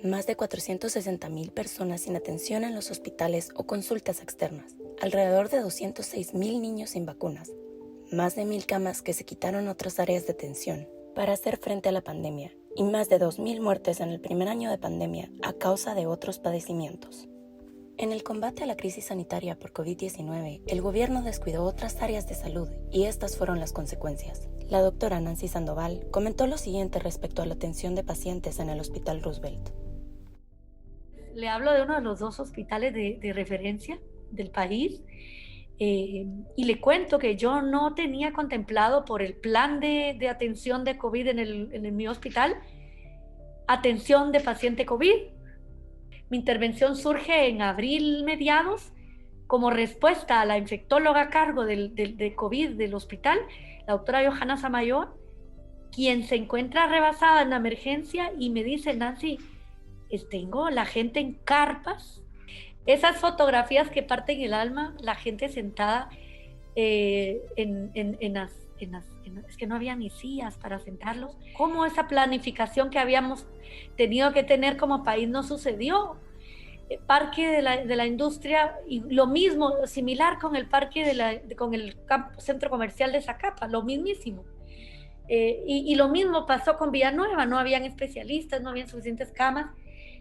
Más de 460.000 personas sin atención en los hospitales o consultas externas, alrededor de 206.000 niños sin vacunas, más de 1.000 camas que se quitaron a otras áreas de atención para hacer frente a la pandemia y más de 2.000 muertes en el primer año de pandemia a causa de otros padecimientos. En el combate a la crisis sanitaria por COVID-19, el gobierno descuidó otras áreas de salud y estas fueron las consecuencias. La doctora Nancy Sandoval comentó lo siguiente respecto a la atención de pacientes en el Hospital Roosevelt. Le hablo de uno de los dos hospitales de referencia del país y le cuento que yo no tenía contemplado por el plan de atención de COVID en mi hospital, atención de paciente COVID. Mi intervención surge en abril mediados como respuesta a la infectóloga a cargo de COVID del hospital, la doctora Johanna Samayoa, quien se encuentra rebasada en la emergencia y me dice: Nancy, tengo la gente en carpas, esas fotografías que parten el alma, la gente sentada es que no había ni sillas para sentarlos. ¿Cómo esa planificación que habíamos tenido que tener como país no sucedió? Parque de la industria, y lo mismo, similar con el parque con el centro comercial de Zacapa, lo mismísimo. Y lo mismo pasó con Villanueva, no habían especialistas, no habían suficientes camas,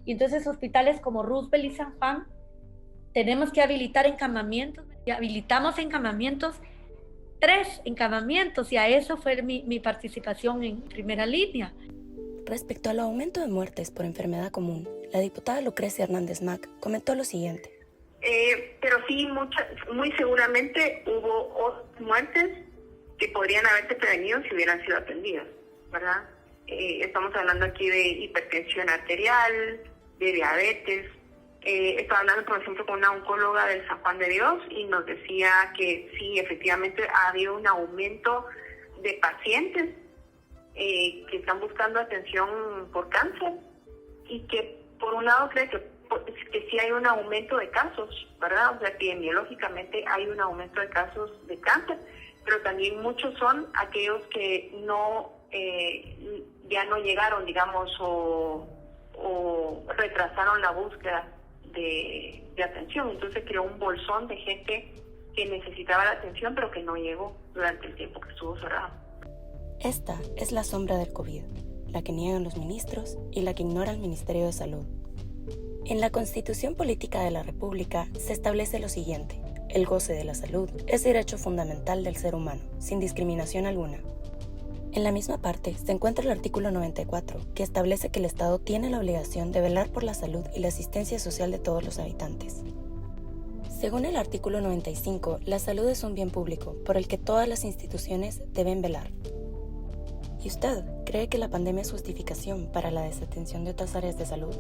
y entonces hospitales como Roosevelt y San Juan tenemos que habilitar encamamientos, y habilitamos encamamientos, 3 encamamientos, y a eso fue mi participación en primera línea. Respecto al aumento de muertes por enfermedad común, la diputada Lucrecia Hernández Mac comentó lo siguiente. Pero sí, muy seguramente hubo otras muertes que podrían haberse prevenido si hubieran sido atendidas, ¿verdad? Estamos hablando aquí de hipertensión arterial, de diabetes. Estaba hablando, por ejemplo, con una oncóloga del San Juan de Dios y nos decía que sí, efectivamente ha habido un aumento de pacientes que están buscando atención por cáncer y que por un lado cree que sí hay un aumento de casos, ¿verdad? O sea, epidemiológicamente hay un aumento de casos de cáncer, pero también muchos son aquellos que ya no llegaron, digamos, o retrasaron la búsqueda de atención. Entonces creó un bolsón de gente que necesitaba la atención pero que no llegó durante el tiempo que estuvo cerrado. Esta es la sombra del COVID, la que niegan los ministros y la que ignora el Ministerio de Salud. En la Constitución Política de la República se establece lo siguiente: el goce de la salud es derecho fundamental del ser humano, sin discriminación alguna. En la misma parte se encuentra el artículo 94, que establece que el Estado tiene la obligación de velar por la salud y la asistencia social de todos los habitantes. Según el artículo 95, la salud es un bien público por el que todas las instituciones deben velar. ¿Y usted cree que la pandemia es justificación para la desatención de otras áreas de salud?